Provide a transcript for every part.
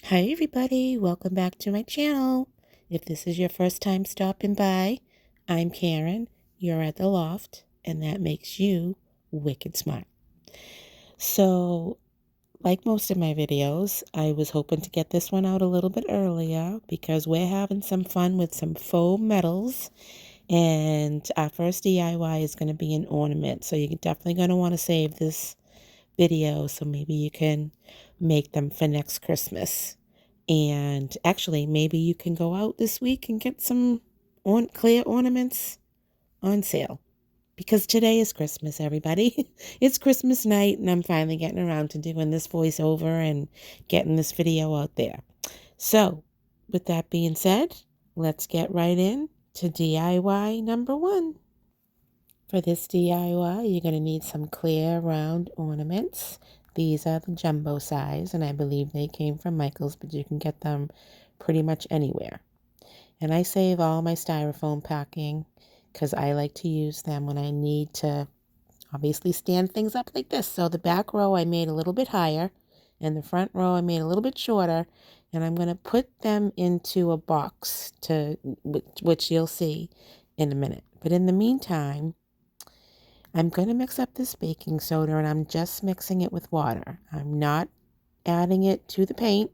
Hi everybody, welcome back to my channel. If this is your first time stopping by, I'm Karen, you're at the Loft, and that makes you wicked smart. So, like most of my videos, I was hoping to get this one out a little bit earlier because we're having some fun with some faux metals, and our first DIY is going to be an ornament. So you're definitely going to want to save this video so maybe you can make them for next Christmas. And actually, maybe you can go out this week and get some clear ornaments on sale. Because today is Christmas, everybody. It's Christmas night, and I'm finally getting around to doing this voiceover and getting this video out there. So, with that being said, let's get right in to DIY number one. For this DIY, you're going to need some clear round ornaments. These are the jumbo size, and I believe they came from Michael's, but you can get them pretty much anywhere. And I save all my styrofoam packing because I like to use them when I need to obviously stand things up like this. So the back row I made a little bit higher, and the front row I made a little bit shorter, and I'm going to put them into a box which you'll see in a minute. But in the meantime, I'm going to mix up this baking soda, and I'm just mixing it with water. I'm not adding it to the paint,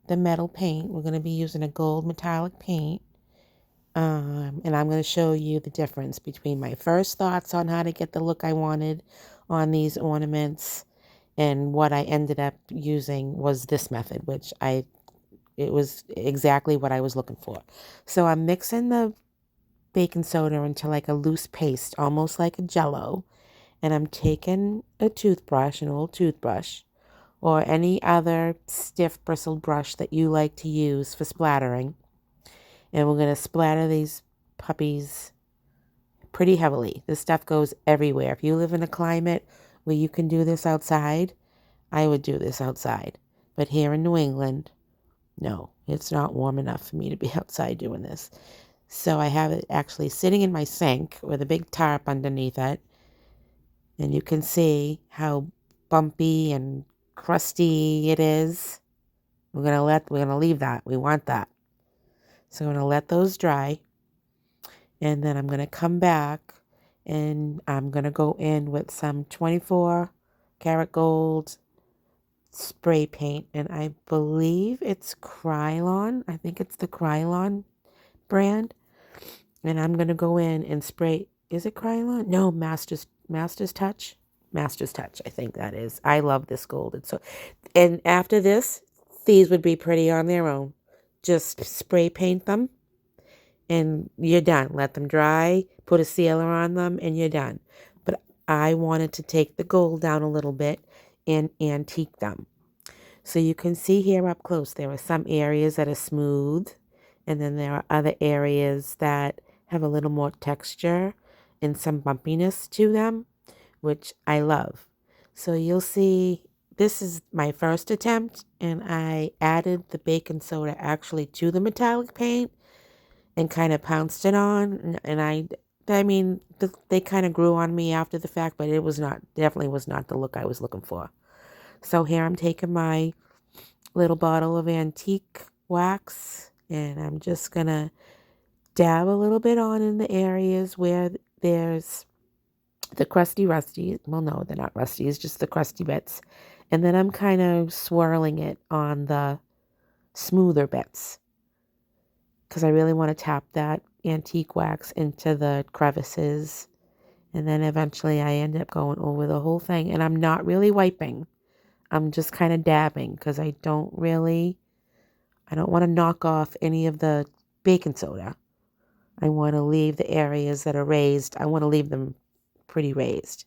the metal paint. We're going to be using a gold metallic paint. And I'm going to show you the difference between my first thoughts on how to get the look I wanted on these ornaments and what I ended up using was this method, it was exactly what I was looking for. So I'm mixing the baking soda into like a loose paste, almost like a jello. And I'm taking a toothbrush, an old toothbrush, or any other stiff bristled brush that you like to use for splattering. And we're going to splatter these puppies pretty heavily. This stuff goes everywhere. If you live in a climate where you can do this outside, I would do this outside. But here in New England, no, it's not warm enough for me to be outside doing this. So I have it actually sitting in my sink with a big tarp underneath it. And you can see how bumpy and crusty it is. We're gonna leave that. We want that. So I'm gonna let those dry. And then I'm gonna come back and I'm gonna go in with some 24 karat gold spray paint. And I believe it's Krylon. I think it's the Krylon brand. And I'm gonna go in and spray. Is it Krylon? No, Master's Touch. Master's Touch, I think that is. I love this gold. It's so, and after this, these would be pretty on their own. Just spray paint them and you're done. Let them dry, put a sealer on them, and you're done. But I wanted to take the gold down a little bit and antique them. So you can see here up close, there are some areas that are smooth, and then there are other areas that have a little more texture and some bumpiness to them, which I love. So you'll see this is my first attempt, and I added the baking soda actually to the metallic paint and kind of pounced it on. And I mean, they kind of grew on me after the fact, but it was not, definitely was not the look I was looking for. So here I'm taking my little bottle of antique wax, and I'm just going to dab a little bit on in the areas where there's the crusty rusty. Well, no, they're not rusty. It's just the crusty bits. And then I'm kind of swirling it on the smoother bits because I really want to tap that antique wax into the crevices. And then eventually I end up going over the whole thing. And I'm not really wiping. I'm just kind of dabbing because I don't want to knock off any of the baking soda. I want to leave the areas that are raised. I want to leave them pretty raised.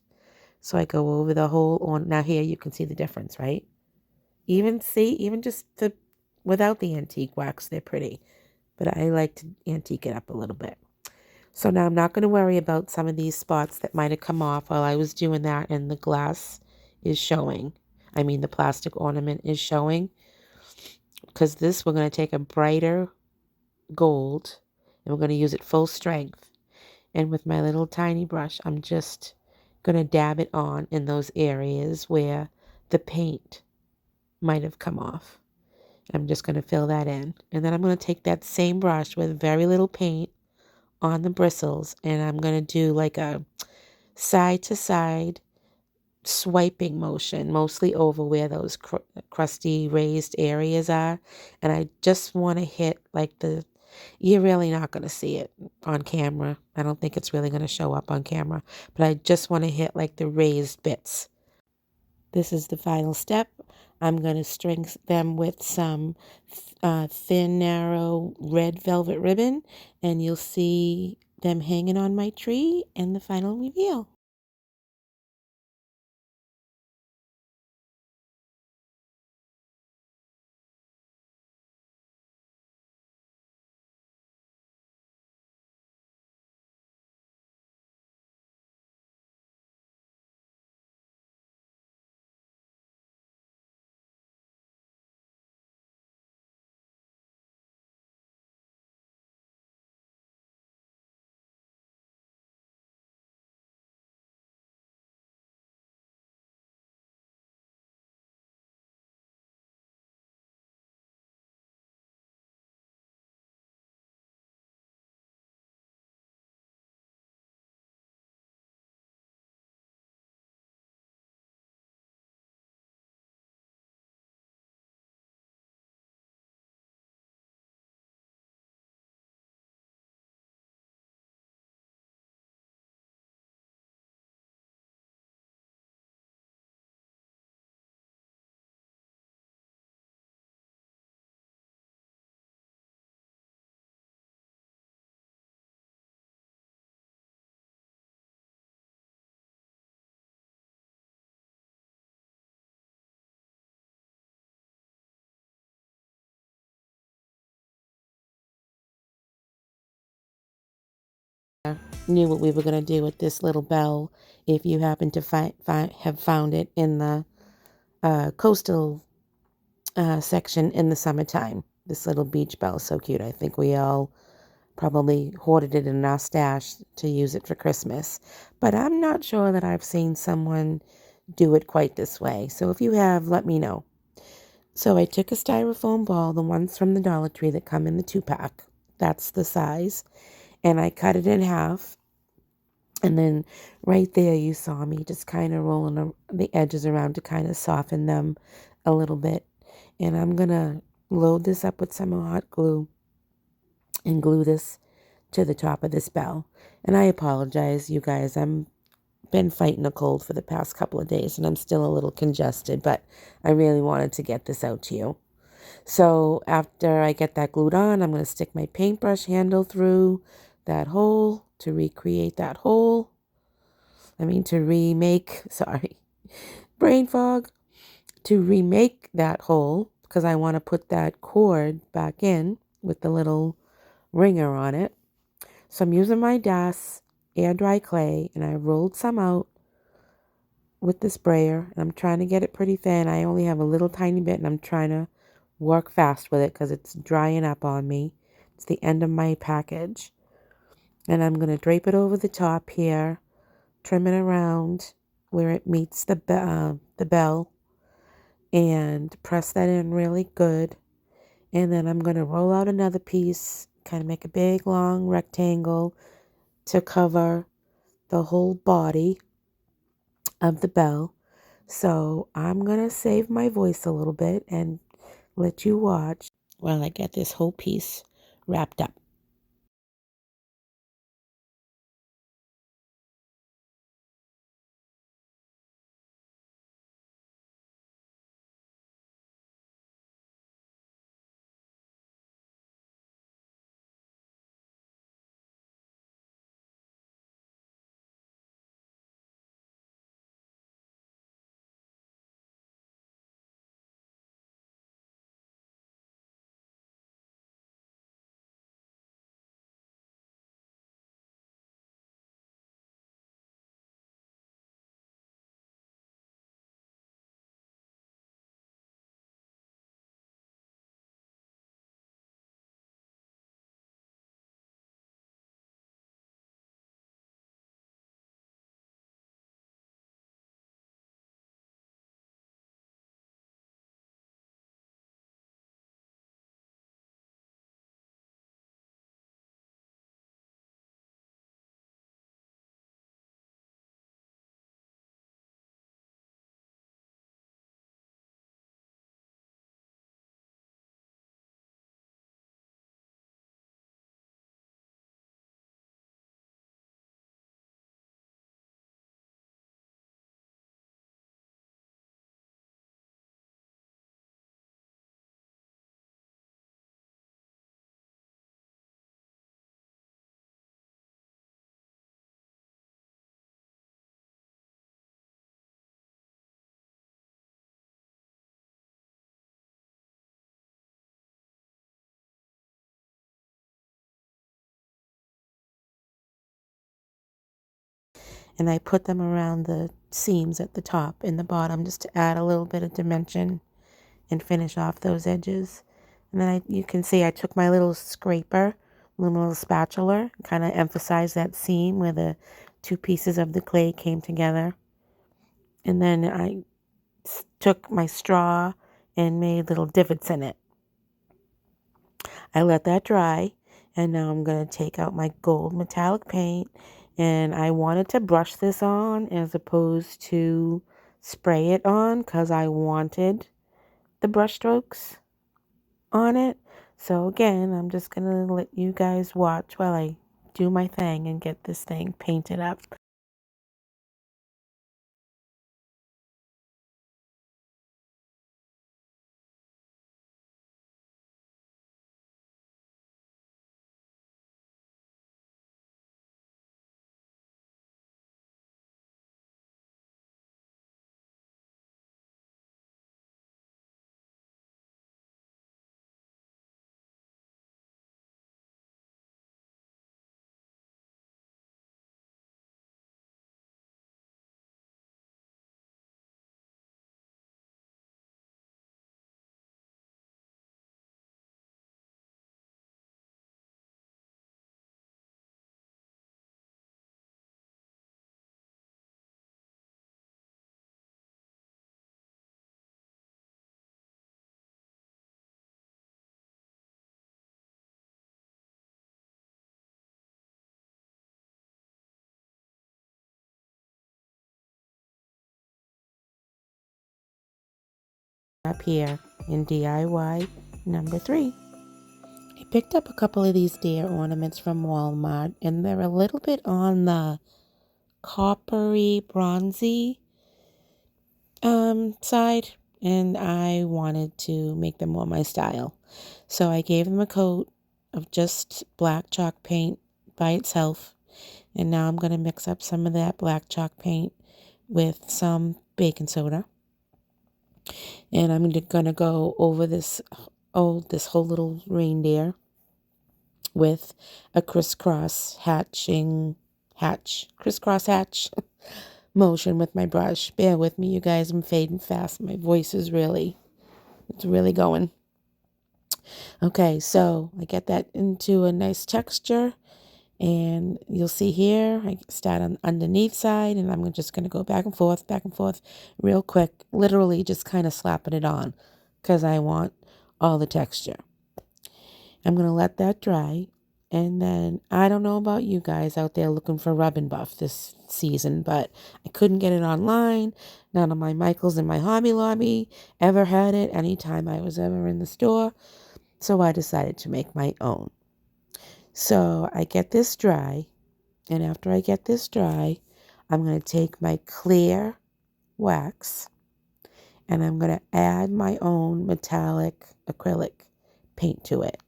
So I go over the whole on. Now here you can see the difference, right? Even just without the antique wax, they're pretty. But I like to antique it up a little bit. So now I'm not going to worry about some of these spots that might have come off while I was doing that and the glass is showing. I mean, the plastic ornament is showing. Because we're going to take a brighter gold and we're going to use it full strength. And with my little tiny brush, I'm just going to dab it on in those areas where the paint might have come off. I'm just going to fill that in. And then I'm going to take that same brush with very little paint on the bristles, and I'm going to do like a side to side swiping motion, mostly over where those crusty raised areas are. And I just want to hit like you're really not going to see it on camera. I don't think it's really going to show up on camera, but I just want to hit like the raised bits. This is the final step. I'm going to string them with some thin, narrow red velvet ribbon, and you'll see them hanging on my tree and the final reveal. Knew what we were going to do with this little bell if you happen to have found it in the coastal section in the summertime. This little beach bell is so cute. I think we all probably hoarded it in our stash to use it for Christmas. But I'm not sure that I've seen someone do it quite this way. So if you have, let me know. So I took a styrofoam ball, the ones from the Dollar Tree that come in the 2-pack. That's the size. And I cut it in half. And then right there you saw me just kind of rolling the edges around to kind of soften them a little bit. And I'm going to load this up with some hot glue and glue this to the top of this bell. And I apologize, you guys. I'm been fighting a cold for the past couple of days and I'm still a little congested, but I really wanted to get this out to you. So after I get that glued on, I'm going to stick my paintbrush handle through that hole to recreate that hole. To remake, sorry, brain fog, to remake that hole because I want to put that cord back in with the little ringer on it. So I'm using my DAS air dry clay and I rolled some out with the sprayer and I'm trying to get it pretty thin. I only have a little tiny bit and I'm trying to work fast with it because it's drying up on me. It's the end of my package. And I'm going to drape it over the top here, trim it around where it meets the bell and press that in really good. And then I'm going to roll out another piece, kind of make a big long rectangle to cover the whole body of the bell. So I'm going to save my voice a little bit and let you watch while I get this whole piece wrapped up. and I put them around the seams at the top and the bottom just to add a little bit of dimension and finish off those edges. And then you can see I took my little scraper, little spatula, kind of emphasized that seam where the two pieces of the clay came together. And then I took my straw and made little divots in it. I let that dry, and now I'm going to take out my gold metallic paint, and I wanted to brush this on as opposed to spray it on because I wanted the brush strokes on it. So again, I'm just going to let you guys watch while I do my thing and get this thing painted up. Up here in DIY number 3. I picked up a couple of these deer ornaments from Walmart, and they're a little bit on the coppery, bronzy side, and I wanted to make them more my style. So I gave them a coat of just black chalk paint by itself, and now I'm going to mix up some of that black chalk paint with some baking soda. And I'm going to go over this whole little reindeer with a crisscross hatch motion with my brush. Bear with me, you guys. I'm fading fast. My voice is it's really going. Okay, so I get that into a nice texture, and you'll see here, I start on underneath side, and I'm just going to go back and forth real quick, literally just kind of slapping it on because I want all the texture. I'm going to let that dry. And then I don't know about you guys out there looking for Rub and Buff this season, but I couldn't get it online. None of my Michaels in my Hobby Lobby ever had it anytime I was ever in the store. So I decided to make my own. So I get this dry. And after I get this dry, I'm going to take my clear wax and I'm going to add my own metallic acrylic paint to it.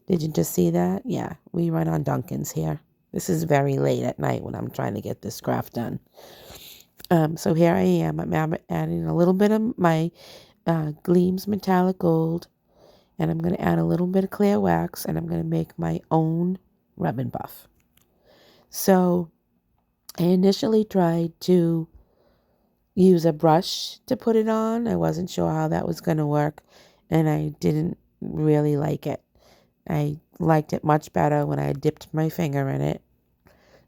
Did you just see that? Yeah, we run on Dunkin's here. This is very late at night when I'm trying to get this craft done. So here I am. I'm adding a little bit of my Gleams Metallic Gold, and I'm going to add a little bit of clear wax, and I'm going to make my own Rub and Buff. So I initially tried to use a brush to put it on. I wasn't sure how that was going to work, and I didn't really like it. I liked it much better when I dipped my finger in it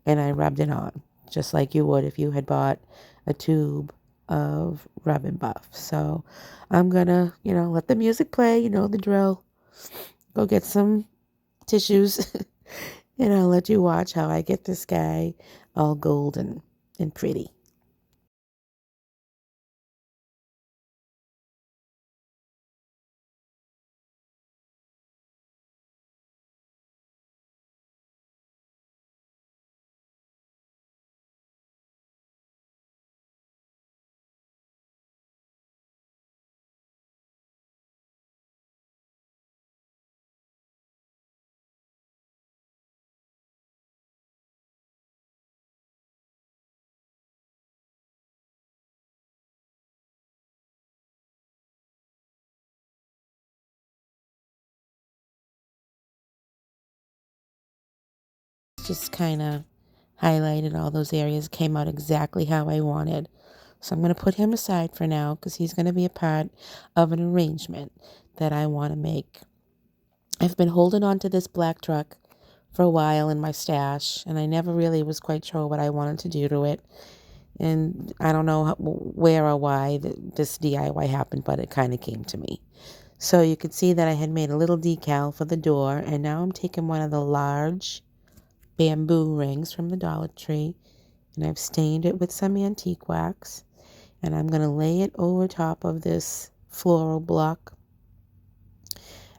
and I rubbed it on, just like you would if you had bought a tube of Rub and Buff. So I'm going to, let the music play. You know the drill. Go get some tissues and I'll let you watch how I get this guy all golden and pretty. Just kind of highlighted all those areas, came out exactly how I wanted. So I'm going to put him aside for now because he's going to be a part of an arrangement that I want to make. I've been holding on to this black truck for a while in my stash, and I never really was quite sure what I wanted to do to it. And I don't know where or why this DIY happened, but it kind of came to me. So you could see that I had made a little decal for the door, and now I'm taking one of the large bamboo rings from the Dollar Tree, and I've stained it with some antique wax, and I'm going to lay it over top of this floral block.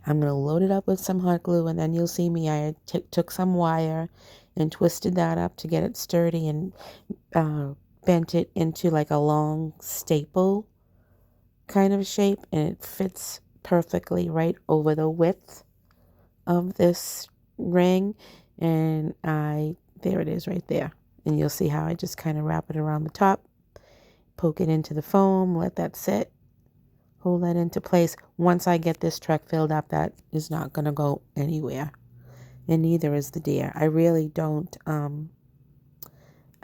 I'm going to load it up with some hot glue, and then you'll see me. I took some wire and twisted that up to get it sturdy and bent it into like a long staple kind of shape, and it fits perfectly right over the width of this ring. And there it is right there. And you'll see how I just kind of wrap it around the top, poke it into the foam, let that sit, hold that into place. Once I get this truck filled up, that is not going to go anywhere. And neither is the deer. I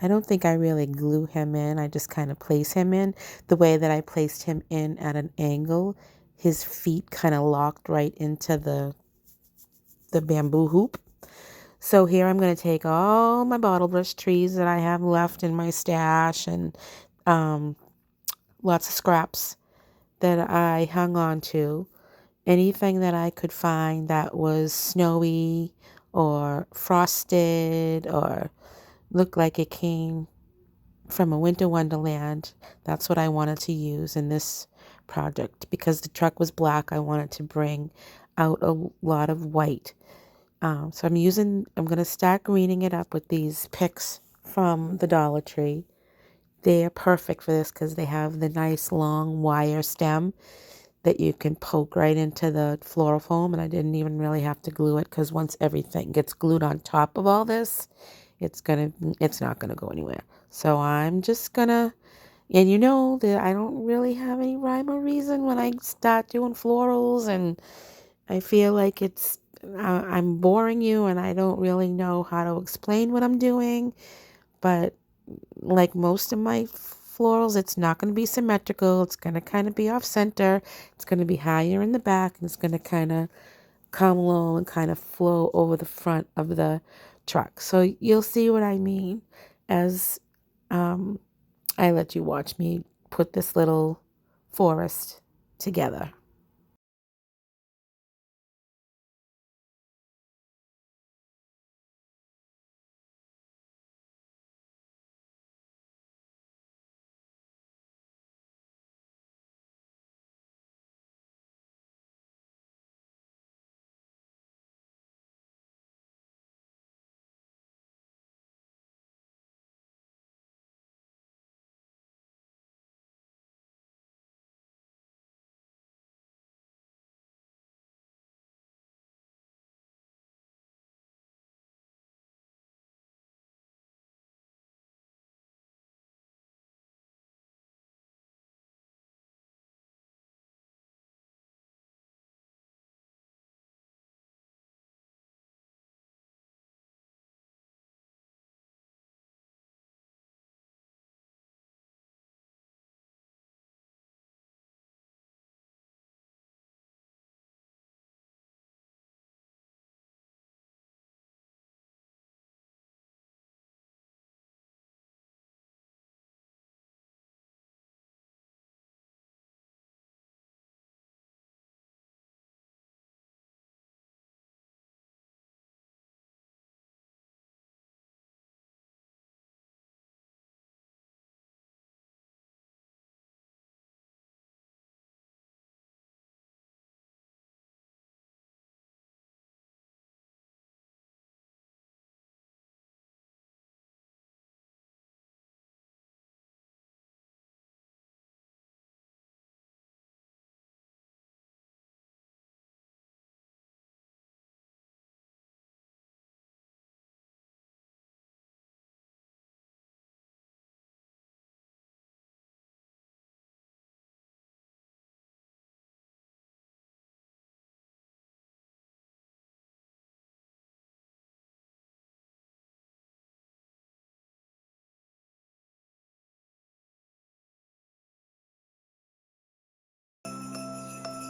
don't think I really glue him in. I just kind of place him in. The way that I placed him in at an angle, his feet kind of locked right into the bamboo hoop. So here I'm going to take all my bottle brush trees that I have left in my stash and lots of scraps that I hung on to. Anything that I could find that was snowy or frosted or looked like it came from a winter wonderland, that's what I wanted to use in this project. Because the truck was black, I wanted to bring out a lot of white. So I'm going to start greening it up with these picks from the Dollar Tree. They are perfect for this because they have the nice long wire stem that you can poke right into the floral foam, and I didn't even really have to glue it because once everything gets glued on top of all this, it's not gonna go anywhere. So I'm just gonna, and you know that I don't really have any rhyme or reason when I start doing florals, and I feel like I'm boring you and I don't really know how to explain what I'm doing. But like most of my florals, it's not going to be symmetrical. It's going to kind of be off center. It's going to be higher in the back, and it's going to kind of come low and kind of flow over the front of the truck. So you'll see what I mean as I let you watch me put this little forest together.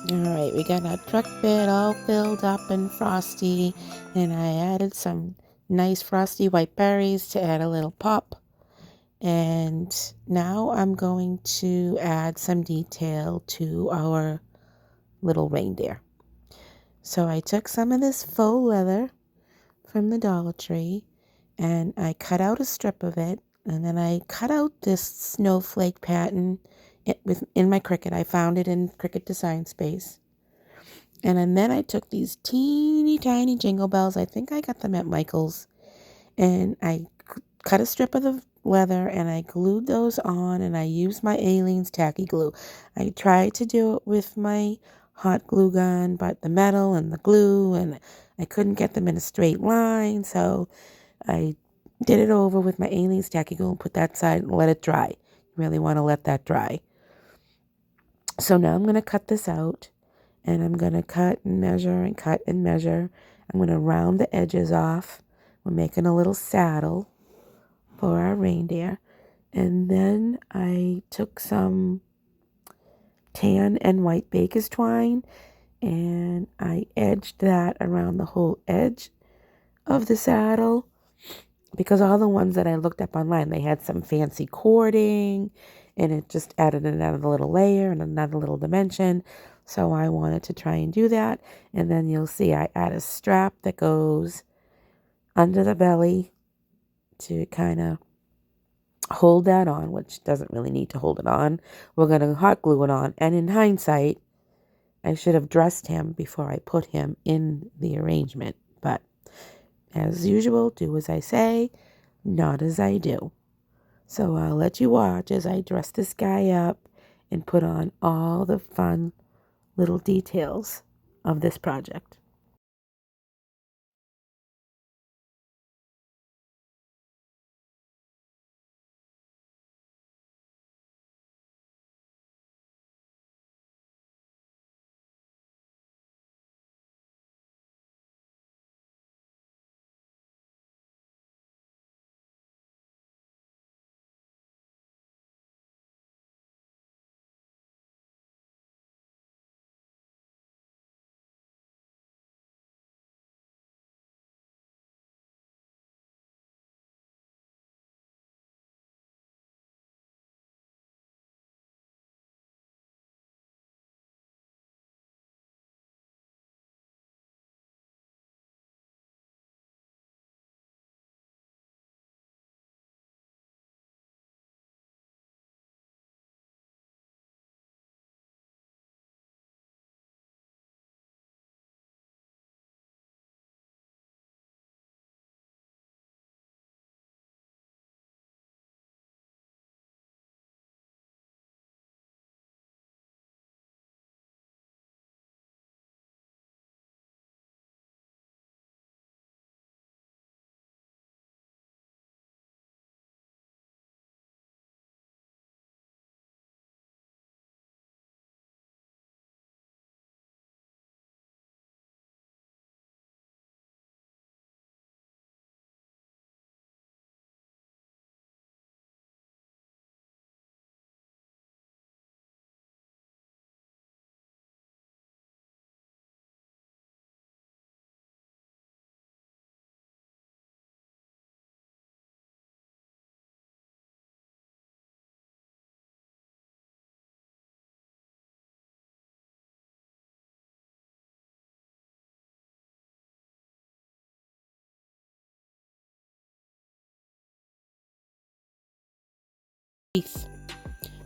All right, we got our truck bed all filled up and frosty, and I added some nice frosty white berries to add a little pop. And now I'm going to add some detail to our little reindeer. So I took some of this faux leather from the Dollar Tree and I cut out a strip of it, and then I cut out this snowflake pattern in my Cricut. I found it in Cricut Design Space. And then I took these teeny tiny jingle bells. I think I got them at Michael's. And I cut a strip of the leather and I glued those on, and I used my Aleene's tacky glue. I tried to do it with my hot glue gun, but the metal and the glue, and I couldn't get them in a straight line. So I did it over with my Aleene's tacky glue and put that aside and let it dry. You really want to let that dry. So now I'm going to cut this out. And I'm going to cut and measure and cut and measure. I'm going to round the edges off. We're making a little saddle for our reindeer. And then I took some tan and white baker's twine and I edged that around the whole edge of the saddle, because all the ones that I looked up online, they had some fancy cording and it just added another little layer and another little dimension. So I wanted to try and do that. And then you'll see I add a strap that goes under the belly to kind of hold that on, which doesn't really need to hold it on. We're going to hot glue it on. And in hindsight, I should have dressed him before I put him in the arrangement. But as usual, do as I say, not as I do. So I'll let you watch as I dress this guy up and put on all the fun little details of this project.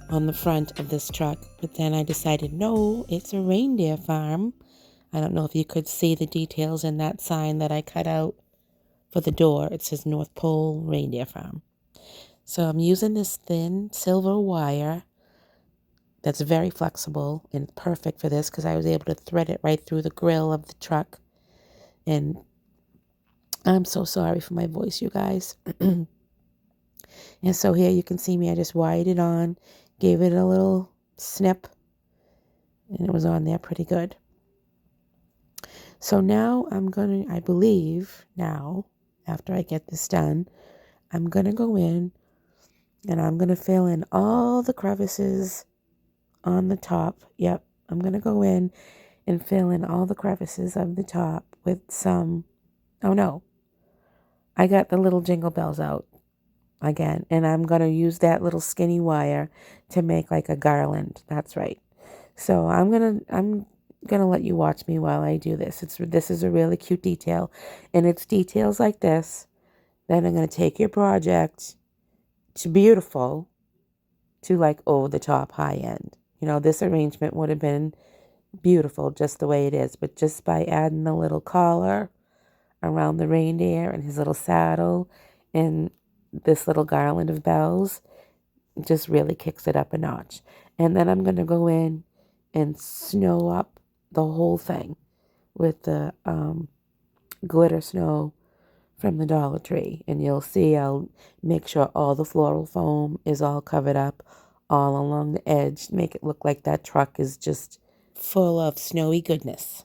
On the front of this truck, but then I decided, no, it's a reindeer farm. I don't know if you could see the details in that sign that I cut out for the door. It says North Pole Reindeer Farm. So I'm using this thin silver wire that's very flexible and perfect for this, because I was able to thread it right through the grill of the truck. And I'm so sorry for my voice, you guys. And so here you can see me. I just wired it on, gave it a little snip, and it was on there pretty good. So now I believe now, after I get this done, I'm going to go in and I'm going to fill in all the crevices on the top. Yep, I'm going to go in and fill in all the crevices of the top with some, oh no, I got the little jingle bells out again, and I'm going to use that little skinny wire to make like a garland. That's right. So I'm gonna let you watch me while I do this. This is a really cute detail, and it's details like this. Then I'm gonna take your project to beautiful to like over the top high end. You know, this arrangement would have been beautiful just the way it is, but just by adding the little collar around the reindeer and his little saddle and this little garland of bells, just really kicks it up a notch. And then I'm going to go in and snow up the whole thing with the glitter snow from the Dollar Tree. And you'll see I'll make sure all the floral foam is all covered up all along the edge. Make it look like that truck is just full of snowy goodness.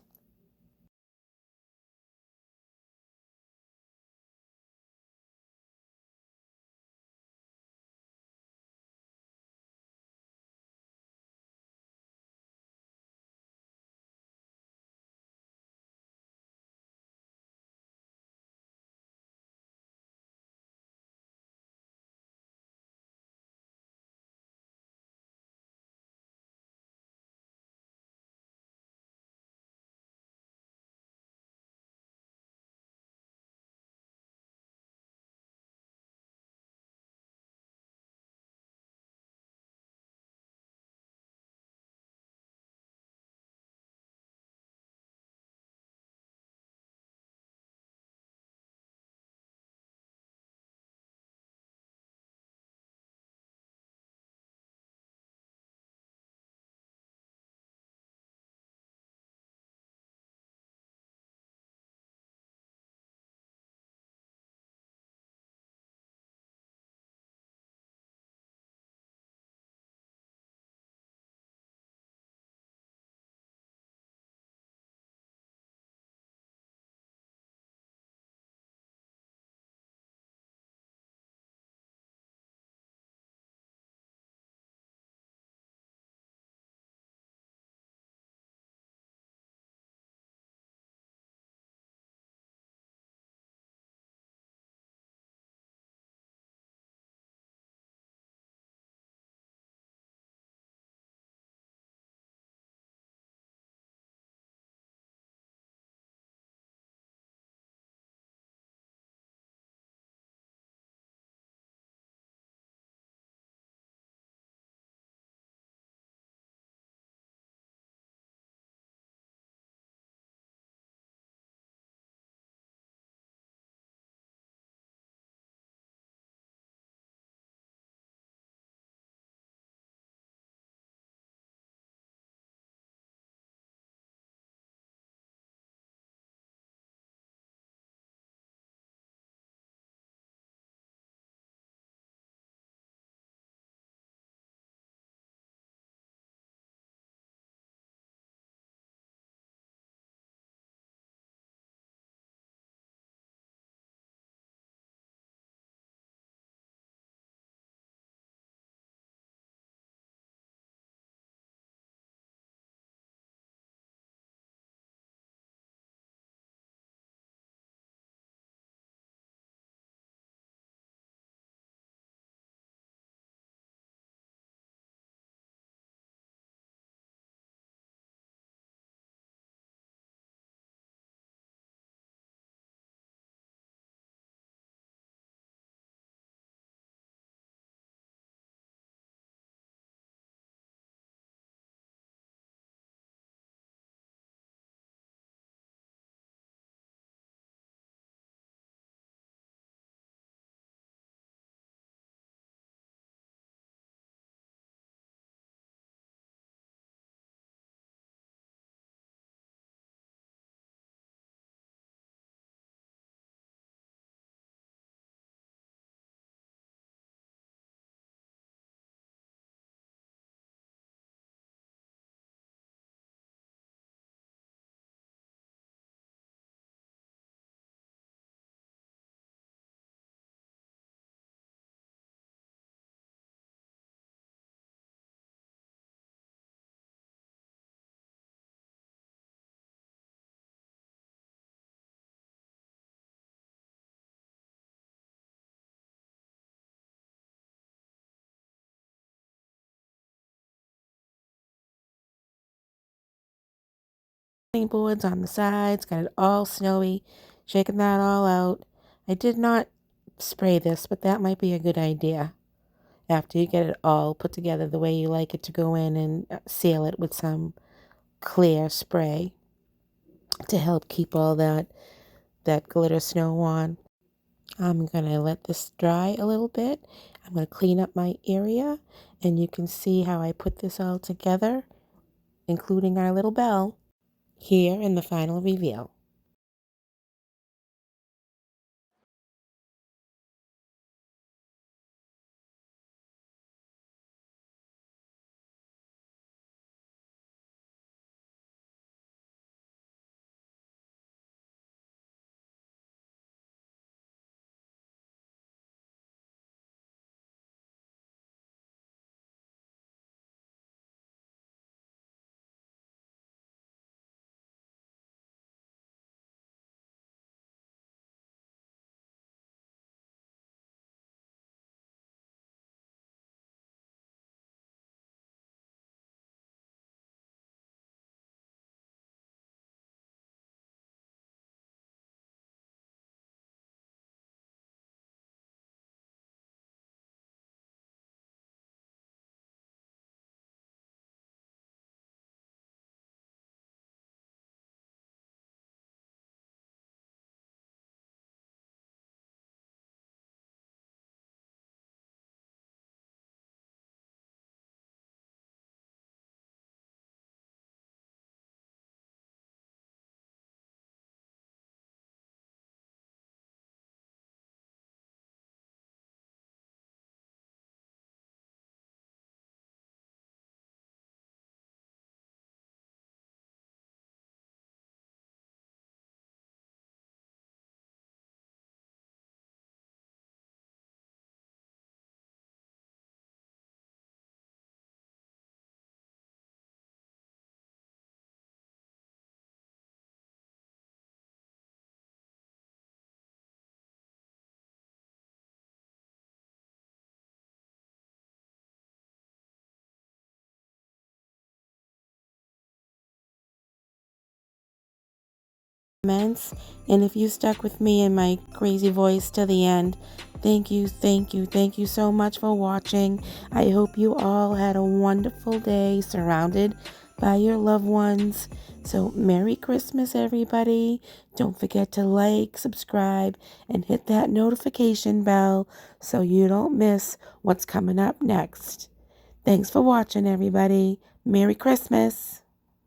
boards on the sides, got it all snowy, shaking that all out. I did not spray this, but that might be a good idea after you get it all put together the way you like it to go in, and seal it with some clear spray to help keep all that glitter snow on. I'm going to let this dry a little bit. I'm going to clean up my area, and you can see how I put this all together, including our little bell, here in the final reveal. And if you stuck with me and my crazy voice to the end, thank you, thank you, thank you so much for watching. I hope you all had a wonderful day surrounded by your loved ones. So Merry Christmas, everybody. Don't forget to like, subscribe, and hit that notification bell so you don't miss what's coming up next. Thanks for watching, everybody. Merry Christmas.